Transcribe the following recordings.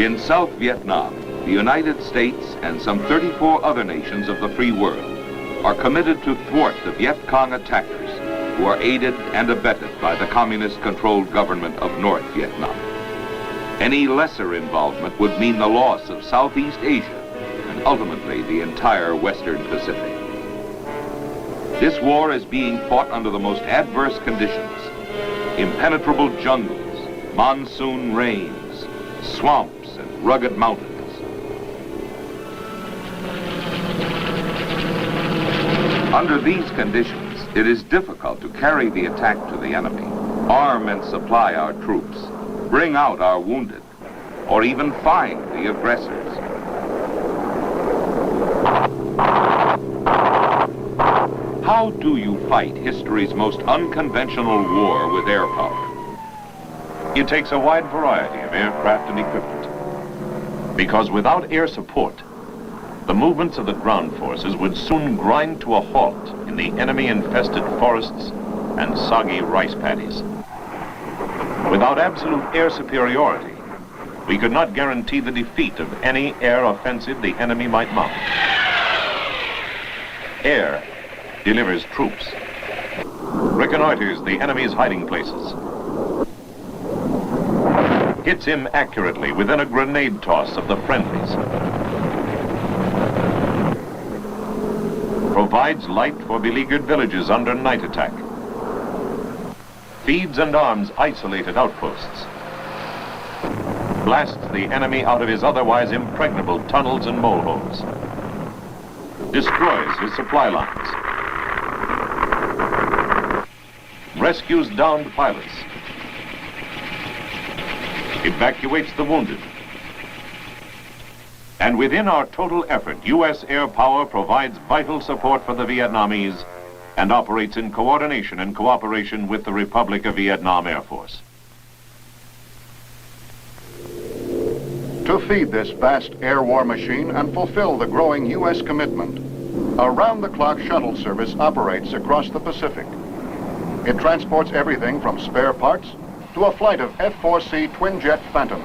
In South Vietnam, the United States and some 34 other nations of the free world are committed to thwart the Viet Cong attackers who are aided and abetted by the communist-controlled government of North Vietnam. Any lesser involvement would mean the loss of Southeast Asia and ultimately the entire Western Pacific. This war is being fought under the most adverse conditions: impenetrable jungles, monsoon rains, swamps, and rugged mountains. Under these conditions, it is difficult to carry the attack to the enemy, arm and supply our troops, bring out our wounded, or even find the aggressors. How do you fight history's most unconventional war with air power? It takes a wide variety of aircraft and equipment. Because without air support, the movements of the ground forces would soon grind to a halt in the enemy-infested forests and soggy rice paddies. Without absolute air superiority, we could not guarantee the defeat of any air offensive the enemy might mount. Air delivers troops, reconnoiters the enemy's hiding places, hits him accurately within a grenade toss of the friendlies, provides light for beleaguered villages under night attack, feeds and arms isolated outposts, blasts the enemy out of his otherwise impregnable tunnels and mole holes, destroys his supply lines, rescues downed pilots, evacuates the wounded. And within our total effort, U.S. air power provides vital support for the Vietnamese and operates in coordination and cooperation with the Republic of Vietnam Air Force. To feed this vast air war machine and fulfill the growing U.S. commitment, a round-the-clock shuttle service operates across the Pacific. It transports everything from spare parts to a flight of F-4C twin-jet Phantoms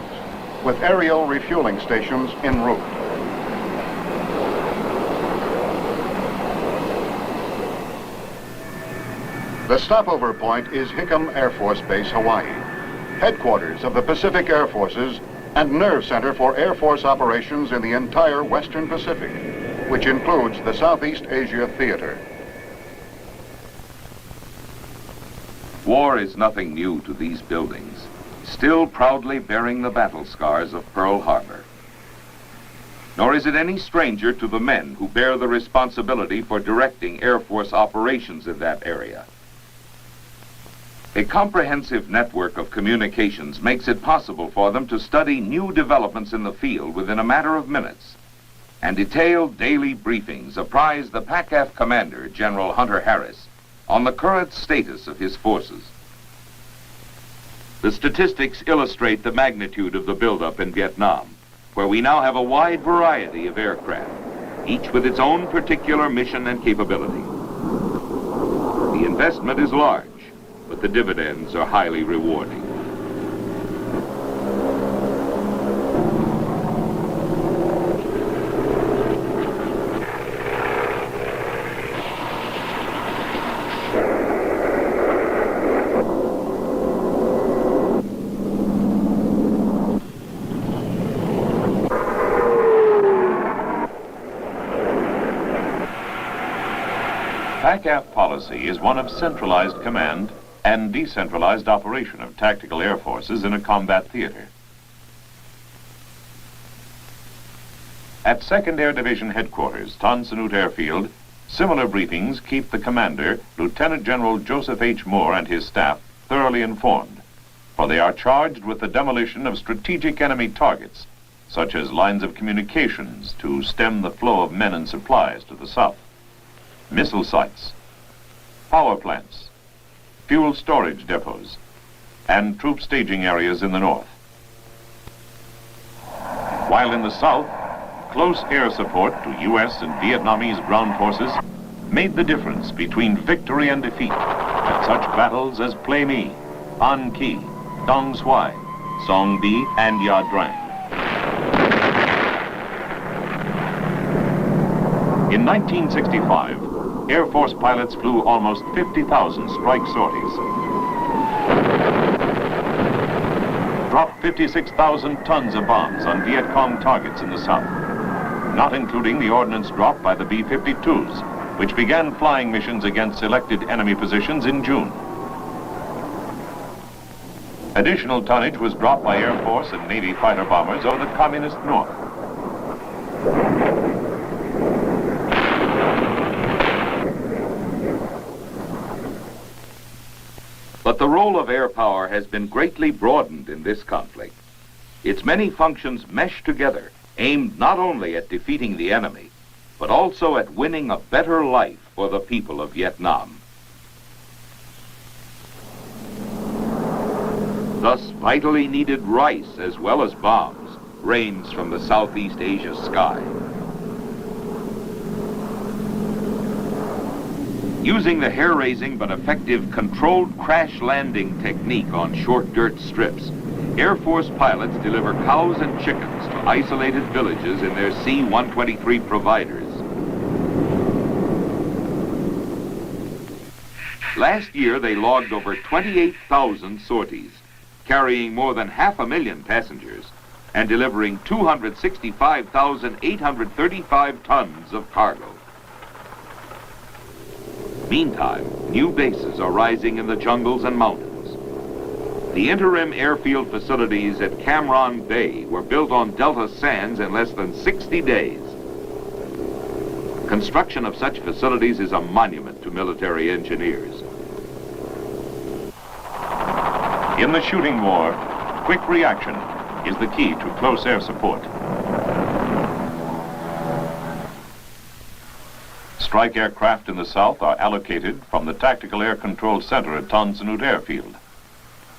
with aerial refueling stations en route. The stopover point is Hickam Air Force Base, Hawaii, headquarters of the Pacific Air Forces and nerve center for Air Force operations in the entire Western Pacific, which includes the Southeast Asia Theater. War is nothing new to these buildings, still proudly bearing the battle scars of Pearl Harbor. Nor is it any stranger to the men who bear the responsibility for directing Air Force operations in that area. A comprehensive network of communications makes it possible for them to study new developments in the field within a matter of minutes, and detailed daily briefings apprise the PACAF commander, General Hunter Harris, on the current status of his forces. The statistics illustrate the magnitude of the buildup in Vietnam, where we now have a wide variety of aircraft, each with its own particular mission and capability. The investment is large, but the dividends are highly rewarding. PACAF policy is one of centralized command and decentralized operation of tactical air forces in a combat theater. At 2nd Air Division Headquarters, Tan Son Nhut Airfield, similar briefings keep the commander, Lieutenant General Joseph H. Moore, and his staff thoroughly informed, for they are charged with the demolition of strategic enemy targets, such as lines of communications to stem the flow of men and supplies to the south, missile sites, power plants, fuel storage depots, and troop staging areas in the north. While in the south, close air support to U.S. and Vietnamese ground forces made the difference between victory and defeat at such battles as Plei My, An Quy, Dong Xoai, Song Bi, and Ya Drang. In 1965, Air Force pilots flew almost 50,000 strike sorties. Dropped 56,000 tons of bombs on Viet Cong targets in the south, not including the ordnance dropped by the B-52s, which began flying missions against selected enemy positions in June. Additional tonnage was dropped by Air Force and Navy fighter bombers over the communist north. But the role of air power has been greatly broadened in this conflict. Its many functions mesh together, aimed not only at defeating the enemy, but also at winning a better life for the people of Vietnam. Thus, vitally needed rice as well as bombs rains from the Southeast Asia sky. Using the hair-raising but effective controlled crash landing technique on short dirt strips, Air Force pilots deliver cows and chickens to isolated villages in their C-123 providers. Last year, they logged over 28,000 sorties, carrying more than 500,000 passengers and delivering 265,835 tons of cargo. Meantime, new bases are rising in the jungles and mountains. The interim airfield facilities at Cam Ranh Bay were built on Delta sands in less than 60 days. Construction of such facilities is a monument to military engineers. In the shooting war, quick reaction is the key to close air support. Strike aircraft in the south are allocated from the Tactical Air Control Center at Tan Son Nhut Airfield.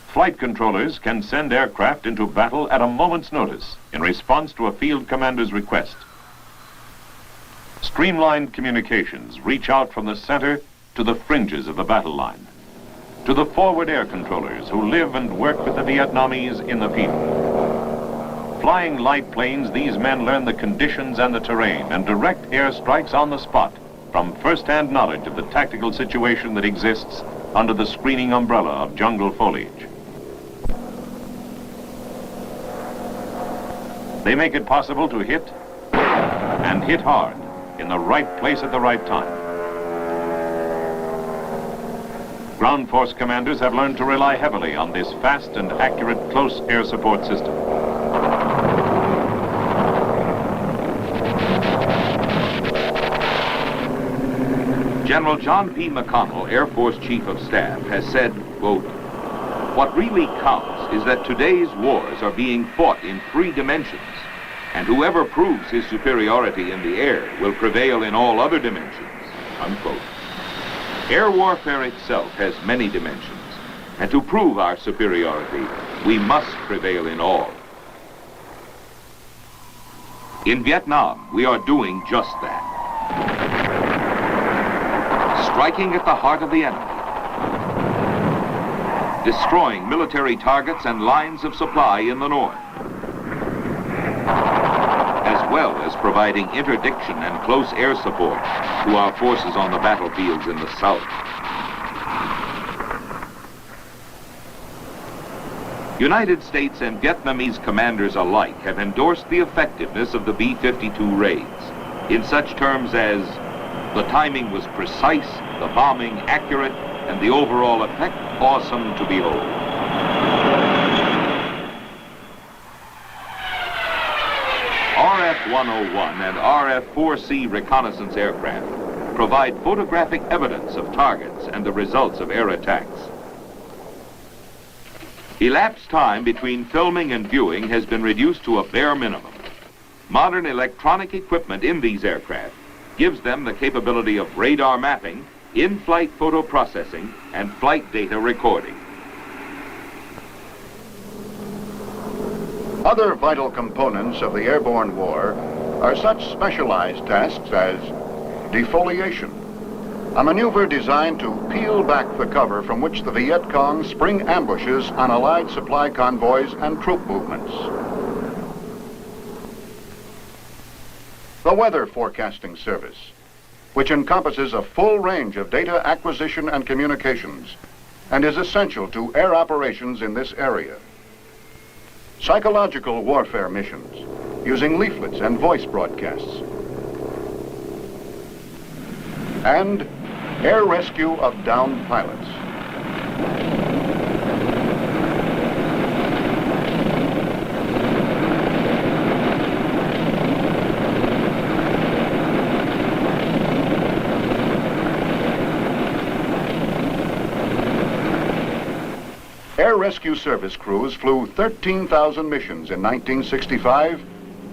Flight controllers can send aircraft into battle at a moment's notice in response to a field commander's request. Streamlined communications reach out from the center to the fringes of the battle line, to the forward air controllers who live and work with the Vietnamese in the field. Flying light planes, these men learn the conditions and the terrain and direct airstrikes on the spot from first-hand knowledge of the tactical situation that exists under the screening umbrella of jungle foliage. They make it possible to hit, and hit hard, in the right place at the right time. Ground force commanders have learned to rely heavily on this fast and accurate close air support system. General John P. McConnell, Air Force Chief of Staff, has said, quote, "What really counts is that today's wars are being fought in 3 dimensions, and whoever proves his superiority in the air will prevail in all other dimensions," unquote. Air warfare itself has many dimensions, and to prove our superiority, we must prevail in all. In Vietnam, we are doing just that. Striking at the heart of the enemy, destroying military targets and lines of supply in the north, as well as providing interdiction and close air support to our forces on the battlefields in the south. United States and Vietnamese commanders alike have endorsed the effectiveness of the B-52 raids in such terms as the timing was precise, the bombing accurate, and the overall effect awesome to behold. RF-101 and RF-4C reconnaissance aircraft provide photographic evidence of targets and the results of air attacks. Elapsed time between filming and viewing has been reduced to a bare minimum. Modern electronic equipment in these aircraft gives them the capability of radar mapping, in-flight photo processing, and flight data recording. Other vital components of the airborne war are such specialized tasks as defoliation, a maneuver designed to peel back the cover from which the Viet Cong spring ambushes on Allied supply convoys and troop movements. The Weather Forecasting Service which encompasses a full range of data acquisition and communications, and is essential to air operations in this area. Psychological warfare missions, using leaflets and voice broadcasts. And air rescue of downed pilots. Air Rescue Service crews flew 13,000 missions in 1965,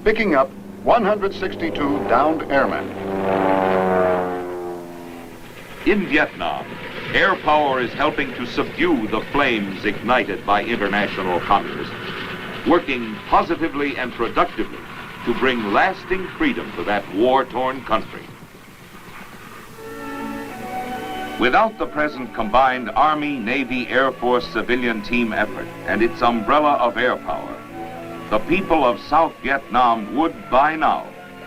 picking up 162 downed airmen. In Vietnam, air power is helping to subdue the flames ignited by international communism, working positively and productively to bring lasting freedom to that war-torn country. Without the present combined Army, Navy, Air Force civilian team effort and its umbrella of air power, the people of South Vietnam would by now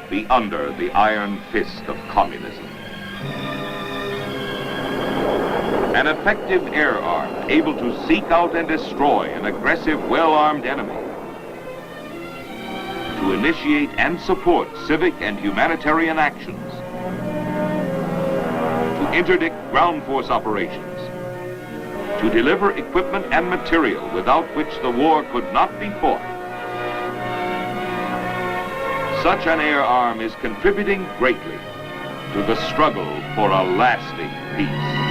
be under the iron fist of communism. An effective air arm able to seek out and destroy an aggressive, well-armed enemy, to initiate and support civic and humanitarian actions, interdict ground force operations, to deliver equipment and material without which the war could not be fought. Such an air arm is contributing greatly to the struggle for a lasting peace.